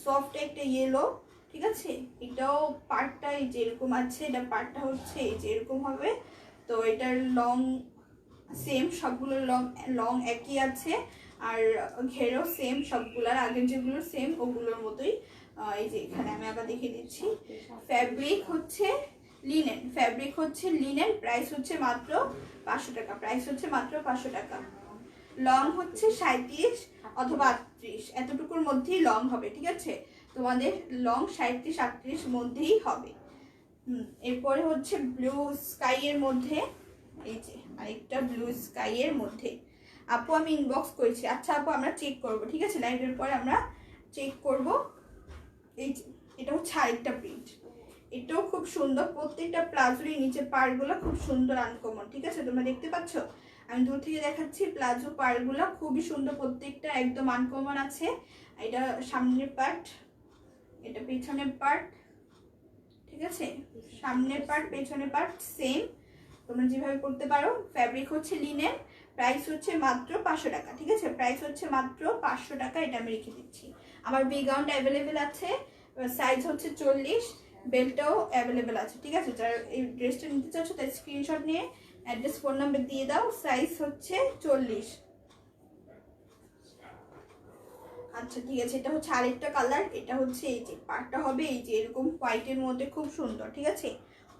সফট একটা ইয়েলো, ঠিক আছে। এটাও পার্টটা এই যে এরকম আছে, এটা পার্টটা হচ্ছে এই যে এরকম হবে। তো এটার লং সেম, সবগুলোর লং একই আছে, আর ঘেরও সেম, সবগুলোর আগের যেগুলো সেম ওগুলোর মতোই। এই যে এখানে আমি আবার দেখিয়ে দিচ্ছি। ফ্যাব্রিক হচ্ছে লিনেন, ফ্যাব্রিক হচ্ছে লিনেন। প্রাইস হচ্ছে মাত্র 500 টাকা। প্রাইস হচ্ছে মাত্র 500 টাকা। লং হচ্ছে 37 অথবা 38, এতটুকুর মধ্যেই লং হবে, ঠিক আছে। তোমাদের লং 37-38 মধ্যেই হবে। এরপরে হচ্ছে ব্লু স্কাই এর মধ্যে, এই যে আরেকটা ব্লু স্কাই এর মধ্যে। আপু আমি ইনবক্স করেছি। আচ্ছা আপু আমরা চেক করব, ঠিক আছে, লাইভের পরে আমরা চেক করব। এই যে এটা হচ্ছে আরেকটা প্রিন্ট, এটাও খুব সুন্দর। প্রত্যেকটা প্লাজোরই নিচে পাড়গুলো খুব সুন্দর, আনকমন, ঠিক আছে। তোমরা দেখতে পাচ্ছ, আমি দূর থেকে দেখাচ্ছি। প্লাজো পাড়গুলো খুবই সুন্দর, প্রত্যেকটা একদম আনকমন আছে। এটা সামনের পার্ট, এটা পেছনের পার্ট, ঠিক আছে। সামনের পার্ট পেছনের পার্ট সেম, তোমরা যেভাবে করতে পারো। ফ্যাব্রিক হচ্ছে লিনেন। প্রাইস হচ্ছে মাত্র 500 টাকা, ঠিক আছে। প্রাইস হচ্ছে মাত্র 500 টাকা। এটা আমি রেখে দিচ্ছি। আমার বিগাউন্ট অ্যাভেলেবেল আছে, সাইজ হচ্ছে 40, বেল্টটাও অ্যাভেলেবেল আছে, ঠিক আছে। যারা এই ড্রেসটা নিতে চাচ্ছ তাই স্ক্রিনশট নিয়ে অ্যাড্রেস ফোন নাম্বার দিয়ে দাও। সাইজ হচ্ছে 40। আচ্ছা ঠিক আছে। এটা হচ্ছে আরেকটা কালার, এটা হচ্ছে এই যে পার্টটা হবে এই যে এরকম হোয়াইটের মধ্যে, খুব সুন্দর, ঠিক আছে।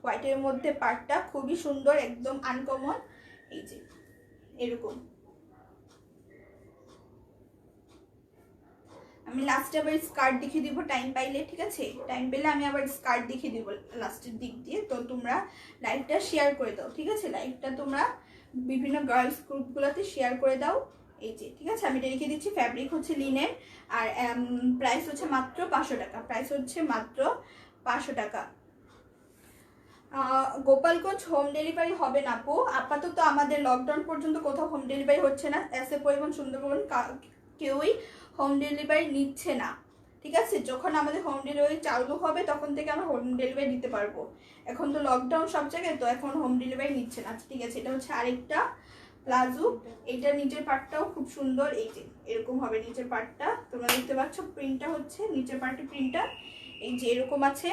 হোয়াইটের মধ্যে পার্টটা খুবই সুন্দর, একদম আনকমন, এই যে এরকম। আমি লাস্টে আবার স্কার্ট দেখিয়ে দিব টাইম পাইলে, ঠিক আছে। টাইম পেলে আমি আবার স্কার্ট দেখিয়ে দিব লাস্টের দিক দিয়ে। তো তোমরা লাইভটা শেয়ার করে দাও, ঠিক আছে। লাইভটা তোমরা বিভিন্ন গার্লস গ্রুপগুলোতে শেয়ার করে দাও, এই যে, ঠিক আছে। আমি এটা রেখে দিচ্ছি। ফ্যাব্রিক হচ্ছে লিনেন, আর প্রাইস হচ্ছে মাত্র 500 টাকা। প্রাইস হচ্ছে মাত্র 500 টাকা। গোপালগঞ্জ হোম ডেলিভারি হবে না আপু, আপাতত আমাদের লকডাউন পর্যন্ত কোথাও হোম ডেলিভারি হচ্ছে না। এস এ পরিবহন সুন্দরবন কেউই হোম ডেলিভারি নিচ্ছে না, ঠিক আছে। যখন আমাদের হোম ডেলিভারি চালু হবে তখন থেকে আমরা হোম ডেলিভারি দিতে পারবো। এখন তো লকডাউন সব জায়গায়, তো এখন হোম ডেলিভারি নিচ্ছে না। আচ্ছা ঠিক আছে। এটা হচ্ছে আরেকটা প্লাজো, এইটার নিচের পার্টটাও খুব সুন্দর, এই যে এরকম হবে নিচের পার্টটা, তোমরা দেখতে পাচ্ছ। প্রিন্টটা হচ্ছে নিচের পার্টের প্রিন্টটা এই যে এরকম আছে,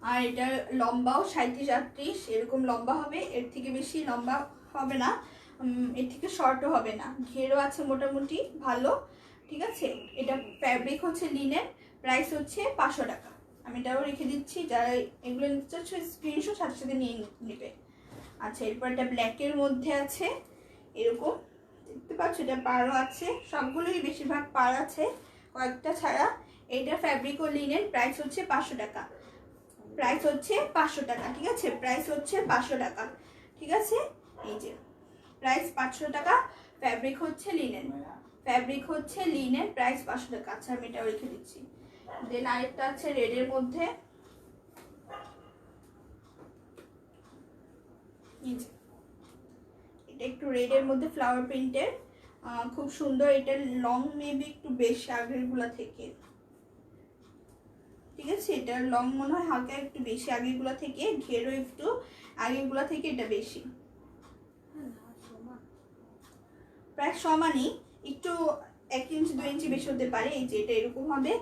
আর এটার লম্বাও 37-38 এরকম লম্বা হবে, এর থেকে বেশি লম্বা হবে না, এর থেকে শর্টও হবে না। ঘেরও আছে মোটামুটি ভালো, ঠিক আছে। এটা ফ্যাব্রিক হচ্ছে লিনেন। প্রাইস হচ্ছে 500 টাকা। আমি এটাও রেখে দিচ্ছি, যারা এগুলো নিতে চাচ্ছ স্ক্রিনশট সাথে সাথে নিয়ে নেবে। আচ্ছা এরপর এটা ব্ল্যাকের মধ্যে আছে এরকম, দেখতে পাচ্ছ। এটা পাড়ও আছে, সবগুলোই বেশিরভাগ পাড় আছে, কয়েকটা ছাড়া। এইটা ফ্যাব্রিক ও লিনেন। প্রাইস হচ্ছে 500 টাকা। প্রাইস হচ্ছে 500 টাকা, ঠিক আছে। প্রাইস হচ্ছে 500 টাকা, ঠিক আছে। এই যে প্রাইস 500 টাকা। ফ্যাব্রিক হচ্ছে লিনেন, ফ্যাব্রিক হচ্ছে লিনেন। প্রাইস 500 টাকা। আচ্ছা আমি এটাও রেখে দিচ্ছি। দেন আরেকটা আছে রেডের মধ্যে, এটা একটু রেডের মধ্যে ফ্লাওয়ার প্রিন্টের, খুব সুন্দর। এটা লং মেবি একটু বেশি আগেরগুলা থেকে, ঠিক আছে। এটা লং মনে হয় হালকা একটু বেশি আগেরগুলা থেকে, ঘেরও একটু আগেরগুলা থেকে এটা বেশি, প্রায় সমানই, একটু 1 ইঞ্চি 2 ইঞ্চি বেশি হতে পারে। এই যে এটা এরকম হবে,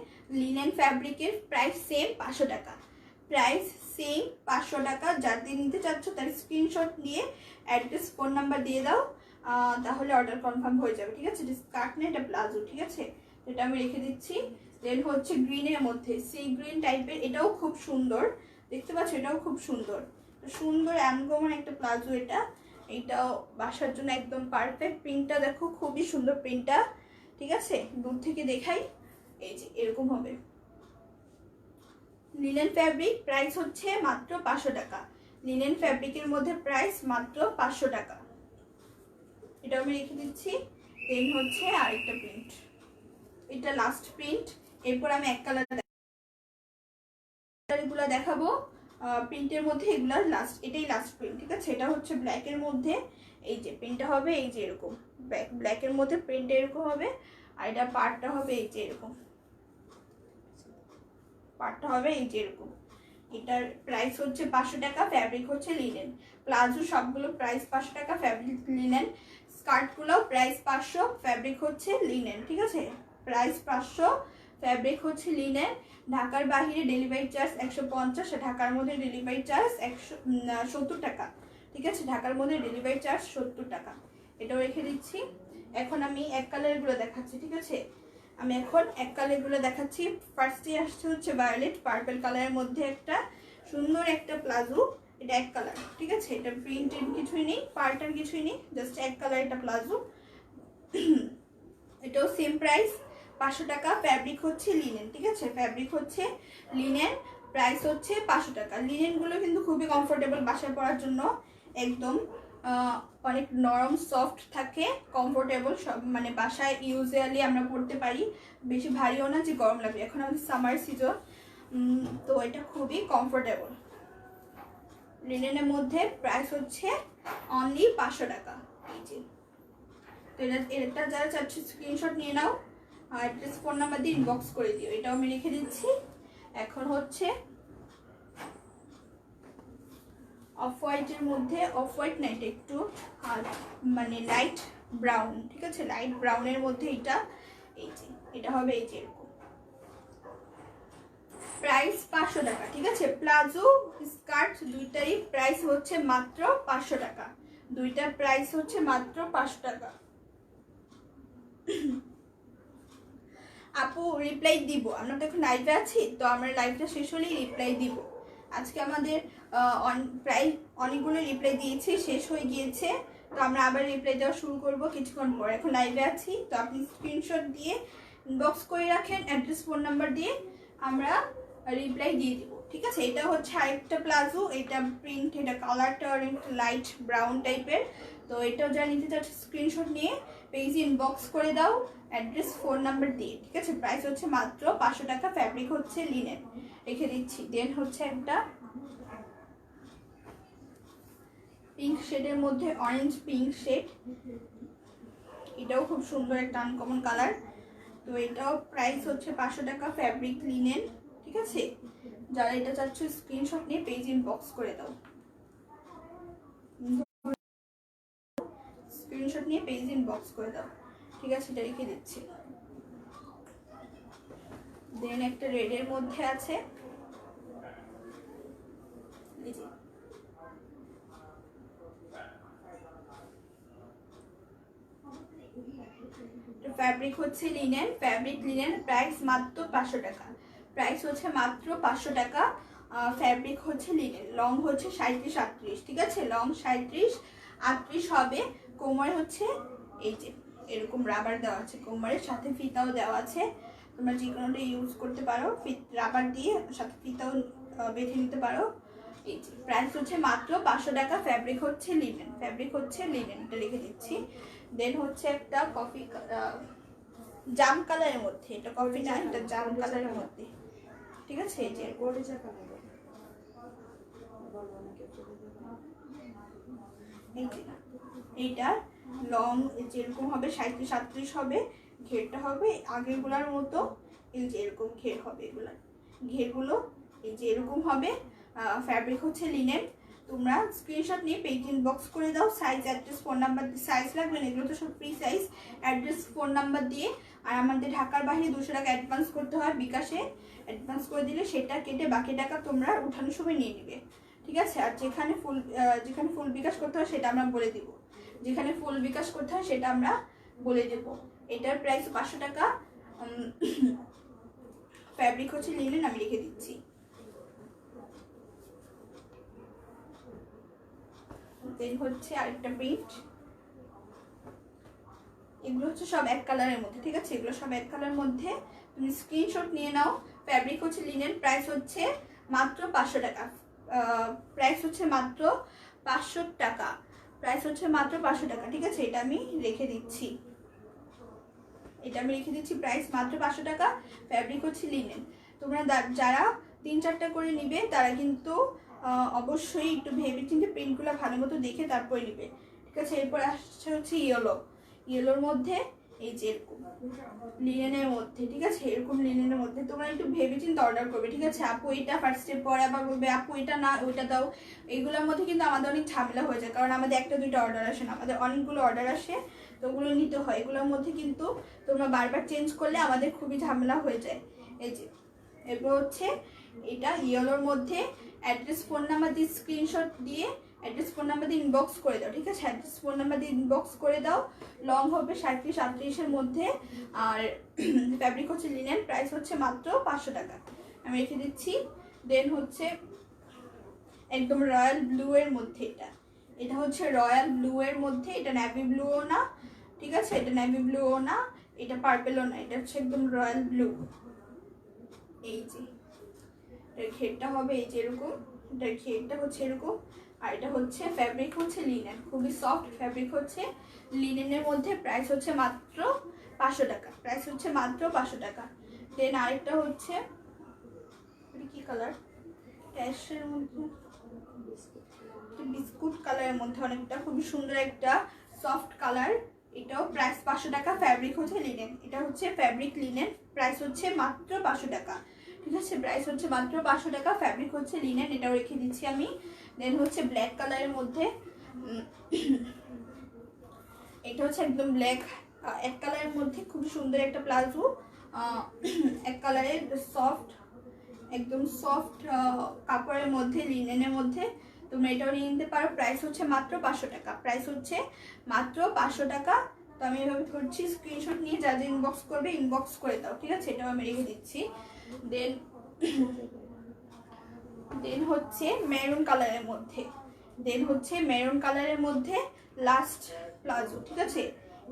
লিনেন ফ্যাব্রিকের, প্রাইস সেম 500 টাকা, প্রাইস সেম 500 টাকা। যাদের নিতে চাচ্ছ তার স্ক্রিনশট নিয়ে অ্যাড্রেস ফোন নাম্বার দিয়ে দাও, তাহলে অর্ডার কনফার্ম হয়ে যাবে, ঠিক আছে। এটা স্কার্ট না, এটা প্লাজো, ঠিক আছে। এটা আমি রেখে দিচ্ছি। দেন হচ্ছে গ্রিনের মধ্যে সি গ্রিন টাইপের, এটাও খুব সুন্দর, দেখতে পাচ্ছ, এটাও খুব সুন্দর, সুন্দর আনকমন একটা প্লাজো এটা। এইটাও বাসার জন্য একদম পারফেক্ট। প্রিন্টটা দেখো, খুবই সুন্দর প্রিন্টটা, ঠিক আছে। দূর থেকে দেখাই, এই যে এরকম হবে। লিনেন ফ্যাব্রিক, প্রাইস হচ্ছে মাত্র 500 টাকা। লিনেন ফ্যাব্রিকের মধ্যে প্রাইস মাত্র 500 টাকা। এটা আমি রেখে দিচ্ছি। দেন হচ্ছে আরেকটা প্রিন্ট, এটা লাস্ট প্রিন্ট। এরপর আমি এক কালারগুলো দেখাবো প্রিন্টের মধ্যে, এগুলা লাস্ট, এটাই লাস্ট প্রিন্ট, ঠিক আছে। এটা হচ্ছে ব্ল্যাকের মধ্যে, এই যে প্রিন্টটা হবে এই যে এরকম, ব্ল্যাকের মধ্যে প্রিন্ট এরকম হবে। আর এটা পার্টটা হবে এই যে এরকম, পার্টটা হবে এই যে এরকম। এটার প্রাইস হচ্ছে 500 টাকা, ফ্যাব্রিক হচ্ছে লিনেন। প্লাজো সবগুলো প্রাইস 500 টাকা, ফ্যাব্রিক লিনেন। স্কার্টগুলো প্রাইস 500, ফ্যাব্রিক হচ্ছে লিনেন, ঠিক আছে। প্রাইস 500, ফ্যাব্রিক হচ্ছে লিনেন। ঢাকার বাইরে ডেলিভারি চার্জ 150, ঢাকার মধ্যে ডেলিভারি চার্জ 170 টাকা, ঠিক আছে। ঢাকার মধ্যে ডেলিভারি চার্জ 70 টাকা। এটাও রেখে দিচ্ছি। এখন আমি এক কালারগুলো দেখাচ্ছি, ঠিক আছে। আমি এখন এক কালারগুলো দেখাচ্ছি। ফার্স্টে আসছে হচ্ছে ভায়োলেট পার্পল কালারের মধ্যে একটা সুন্দর একটা প্লাজো, এটা এক কালার, ঠিক আছে। এটা প্রিন্টেড কিছুই নেই, পার্টার কিছুই নেই, জাস্ট এক কালার এটা প্লাজো। এটাও সেম প্রাইস 500 টাকা, ফ্যাব্রিক হচ্ছে লিনেন, ঠিক আছে। ফ্যাব্রিক হচ্ছে লিনেন, প্রাইস হচ্ছে 500 টাকা। লিনেনগুলো কিন্তু খুবই কমফোর্টেবল বাসায় পরার জন্য, একদম অনেক নরম সফট থাকে, কমফোর্টেবল, সব মানে বাসায় ইউজুয়ালি আমরা পরতে পারি, বেশি ভারীও না যে গরম লাগবে। এখন আমাদের সামার সিজন, তো এটা খুবই কমফোর্টেবল। লিনেনের মধ্যে প্রাইস হচ্ছে অনলি 500 টাকা। এই যে, তো এটা যারা চাচ্ছে স্ক্রিনশট নিয়ে নাও, আর অ্যাড্রেস ফোন নাম্বার দিয়ে ইনবক্স করে দিও। এটাও আমি রেখে দিচ্ছি। এখন হচ্ছে অফ হোয়াইটের মধ্যে, অফ হোয়াইট না, এটা একটু মানে লাইট ব্রাউন, ঠিক আছে। লাইট ব্রাউনের মধ্যে এটা, এই যে এটা হবে এই যে এরকম, প্রাইস 500 টাকা, ঠিক আছে। প্লাজো স্কার্ট দুইটারই প্রাইস হচ্ছে মাত্র 500 টাকা, দুইটার প্রাইস হচ্ছে মাত্র 500 টাকা। আপু রিপ্লাই দিব, আমরা তো এখন লাইভে আছি, তো আমরা লাইভটা শেষ হলেই রিপ্লাই দিব। আজকে আমাদের প্রায় অনেকগুলো রিপ্লাই দিয়েছি, শেষ হয়ে গিয়েছে, তো আমরা আবার রিপ্লাই দেওয়া শুরু করব কিছুক্ষণ পর। এখন লাইভে আছি, তো আপনি স্ক্রিনশট দিয়ে ইনবক্স করে রাখেন অ্যাড্রেস ফোন নাম্বার দিয়ে, আমরা রিপ্লাই দিয়ে দিব, ঠিক আছে। এটা হচ্ছে আরেকটা প্লাজো, এটা প্রিন্ট, এটা কালারটা অনেক লাইট ব্রাউন টাইপের। তো এটাও যা নিতে চাচ্ছ স্ক্রিনশট নিয়ে পেজে ইনবক্স করে দাও অ্যাড্রেস ফোন নাম্বার দিয়ে, ঠিক আছে। প্রাইস হচ্ছে মাত্র 500 টাকা, ফ্যাব্রিক হচ্ছে লিনেন, রেখে দিচ্ছি। দেন হচ্ছে একটা পিঙ্ক শেডের মধ্যে, অরেঞ্জ পিঙ্ক শেড, এটাও খুব সুন্দর একটা আনকমন কালার। তো এটাও প্রাইস হচ্ছে 500 টাকা, ফ্যাব্রিক লিনেন, ঠিক আছে। যারা এটা চাচ্ছ স্ক্রিনশট নিয়ে পেজ ইনবক্স করে দাও, স্ক্রিনশট নিয়ে পেজ ইনবক্স করে দাও, ঠিক আছে। এটা রেখে দিচ্ছি। দেন একটা রেডের মধ্যে আছে, ফ্যাব্রিক হচ্ছে লিনেন, ফ্যাব্রিক লিনেন, প্রাইস মাত্র 500 টাকা, প্রাইস হচ্ছে মাত্র 500 টাকা। ফ্যাব্রিক হচ্ছে লিনেন, লং হচ্ছে 37-38, ঠিক আছে। লং 37-38 হবে। কোমর হচ্ছে এই যে এরকম রাবার দেওয়া আছে, কোমরের সাথে ফিতাও দেওয়া আছে, তোমরা যে কোনোটা ইউজ করতে পারো, রাবার দিয়ে সাথে ফিতাও বেঁধে নিতে পারো। এই যে প্রাইস হচ্ছে মাত্র 500 টাকা, ফ্যাব্রিক হচ্ছে লিনেন, ফ্যাব্রিক হচ্ছে লিনেন, এটা লিখে দিচ্ছি। দেন হচ্ছে একটা কফি জাম কালারের মধ্যে, এটা কফি না, এটা জাম কালারের মধ্যে, ঠিক আছে। এই যে এইটা লং যেরকম হবে 37-38 হবে, ঘেরটা হবে আগেরগুলোর মতো, এই যে এরকম ঘের হবে, এগুলার ঘেরগুলো এই যে এরকম হবে। ফ্যাব্রিক হচ্ছে লিনেন। তোমরা স্ক্রিনশট নিয়ে পেজ ইনবক্স করে দাও, size address phone number, size লাগবে না, এগুলো তো সব free size, address phone number দিয়ে। আর আমাদের ঢাকার বাইরে 200 টাকা অ্যাডভান্স করতে হয়, বিকাশে অ্যাডভান্স করে দিলে সেটা কেটে বাকি টাকা তোমরা উঠানোর সময় নিয়ে নিবে, ঠিক আছে। আর যেখানে ফুল বিকাশ করতে হয় সেটা আমরা বলে দিব, যেখানে ফুল বিকাশ করতে হয় সেটা আমরা বলে দেব। এটার প্রাইস 500 টাকা। ফ্যাব্রিক হচ্ছে লিনেন, আমি রেখে দিচ্ছি। দেন হচ্ছে আরেকটা প্রিন্ট, এগুলো হচ্ছে সব এক কালারের মধ্যে, ঠিক আছে, এগুলো সব এক কালারের মধ্যে। তুমি স্ক্রিনশট নিয়ে নাও। ফ্যাব্রিক হচ্ছে লিনেন, প্রাইস হচ্ছে মাত্র 500 টাকা। প্রাইস হচ্ছে মাত্র 500 টাকা, প্রাইস হচ্ছে মাত্র 500 টাকা, ঠিক আছে। এটা আমি রেখে দিচ্ছি, প্রাইস মাত্র 500 টাকা। ফ্যাব্রিক হচ্ছে লিনেন। তোমরা যারা 3-4টা করে নিবে তারা কিন্তু অবশ্যই একটু ভেবে চিন্তে প্রিন্টগুলো ভালো মতো দেখে তারপরে নিবে, ঠিক আছে। এরপর আসছে হচ্ছে ইয়েলোর মধ্যে, এই যে এরকম লিনেনের মধ্যে, ঠিক আছে, এরকম লিনেনের মধ্যে তোমরা একটু ভেবে চিন্তে অর্ডার করবে, ঠিক আছে। আপু এটা ফার্স্টে পরে আবার বলবে আপু এটা না ওইটা দাও, এইগুলোর মধ্যে কিন্তু আমাদের অনেক ঝামেলা হয়ে যায়, কারণ আমাদের 1-2টা অর্ডার আসে না, আমাদের অনেকগুলো অর্ডার আসে, তো ওগুলো নিতে হয়। এগুলোর মধ্যে কিন্তু তোমরা বারবার চেঞ্জ করলে আমাদের খুবই ঝামেলা হয়ে যায়। এই যে এরপর হচ্ছে এটা ইয়েলোর মধ্যে, অ্যাড্রেস ফোন নাম্বার দিয়ে স্ক্রিনশট দিয়ে অ্যাড্রেস ফোন নাম্বার দিয়ে ইনবক্স করে দাও, ঠিক আছে। অ্যাড্রেস ফোন নাম্বার দিয়ে ইনবক্স করে দাও। লং হবে 37-38-এর মধ্যে, আর ফ্যাব্রিক হচ্ছে লিনেন, প্রাইস হচ্ছে মাত্র 500 টাকা, আমি রেখে দিচ্ছি। দেন হচ্ছে একদম রয়্যাল ব্লু এর মধ্যে, এটা হচ্ছে রয়্যাল ব্লু এর মধ্যে, এটা নেভি ব্লুও না, ঠিক আছে, এটা নেভি ব্লুও না, এটা পার্পেলও না, এটা হচ্ছে একদম রয়্যাল ব্লু। এই যে এর ঘেরটা হবে এই যে এরকম, এটার ঘেরটা হচ্ছে এরকম, আর এটা হচ্ছে ফ্যাব্রিক হচ্ছে লিনেন, খুবই সফট ফ্যাব্রিক হচ্ছে লিনেনের মধ্যে। প্রাইস হচ্ছে মাত্র 500 টাকা, প্রাইস হচ্ছে মাত্র 500 টাকা। দেন আরেকটা হচ্ছে কি কালার, ক্যাশের মধ্যে বিস্কুট কালারের মধ্যে, অনেকটা খুবই সুন্দর একটা সফট কালার, এটাও প্রাইস 500 টাকা। ফ্যাব্রিক হচ্ছে লিনেন, এটা হচ্ছে ফ্যাব্রিক লিনেন, প্রাইস হচ্ছে মাত্র 500 টাকা, ঠিক আছে, প্রাইস হচ্ছে মাত্র 500 টাকা। ফ্যাব্রিক হচ্ছে লিনেন, এটাও রেখে দিচ্ছি আমি। দেন হচ্ছে ব্ল্যাক কালারের মধ্যে, এটা হচ্ছে একদম ব্ল্যাক এক কালারের মধ্যে, খুব সুন্দর একটা প্লাজো, এক কালারের সফট, একদম সফট কাপড়ের মধ্যে, লিনেনের মধ্যে, তোমরা এটাও নিয়ে নিতে পারো। প্রাইস হচ্ছে মাত্র 500 টাকা, প্রাইস হচ্ছে মাত্র 500 টাকা। তো আমি এভাবে করছি, স্ক্রিনশট নিয়ে যা যা ইনবক্স করবে ইনবক্স করে দাও, ঠিক আছে, এটাও আমি রেখে দিচ্ছি। দেন হচ্ছে মেরুন কালারের মধ্যে, লাস্ট প্লাজো, ঠিক আছে,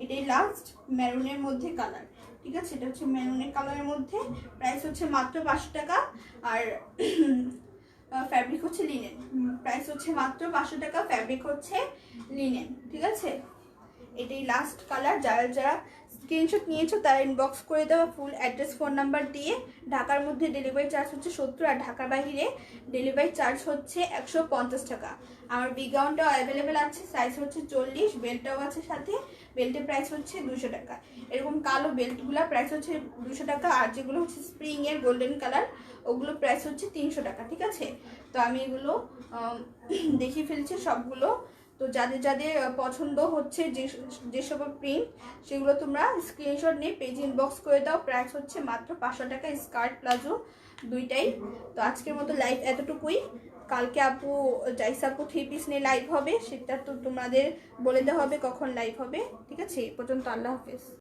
এটাই লাস্ট মেরুনের মধ্যে কালার, ঠিক আছে, এটা হচ্ছে মেরুনের কালারের মধ্যে। প্রাইস হচ্ছে মাত্র 500 টাকা। আর ফ্যাব্রিক হচ্ছে লিনেন, প্রাইস হচ্ছে মাত্র 500 টাকা, ফ্যাব্রিক হচ্ছে লিনেন, ঠিক আছে। এটাই লাস্ট কালার। যারা স্ক্রিনশট নিয়েছো তারা ইনবক্স করে দেওয়া, ফুল অ্যাড্রেস ফোন নাম্বার দিয়ে। ঢাকার মধ্যে ডেলিভারি চার্জ হচ্ছে 70, আর ঢাকার বাইরে ডেলিভারি চার্জ হচ্ছে 150 টাকা। আমার বিগ গাউনটাও অ্যাভেলেবেল আছে, সাইজ হচ্ছে 40, বেল্টটাও আছে সাথে, বেল্টের প্রাইস হচ্ছে 200 টাকা। এরকম কালো বেল্টগুলোর প্রাইস হচ্ছে 200 টাকা, আর যেগুলো হচ্ছে স্প্রিংয়ের গোল্ডেন কালার ওগুলো প্রাইস হচ্ছে 300 টাকা, ঠিক আছে। তো আমি এগুলো দেখিয়ে ফেলছি সবগুলো। তো যাদের যাদের পছন্দ হচ্ছে যেসব প্রিন্ট, সেগুলো তোমরা স্ক্রিনশট নিয়ে পেজ ইনবক্স করে দাও। প্রাইস হচ্ছে মাত্র 500 টাকা, স্কার্ট প্লাজো দুইটাই। তো আজকের মতো লাইভ এতটুকুই। কালকে আপু জাইসা আপু 3 পিস নিয়ে লাইভ হবে, সেটা তো তোমাদের বলে দেওয়া হবে কখন লাইভ হবে, ঠিক আছে। এই পর্যন্ত, আল্লাহ হাফেজ।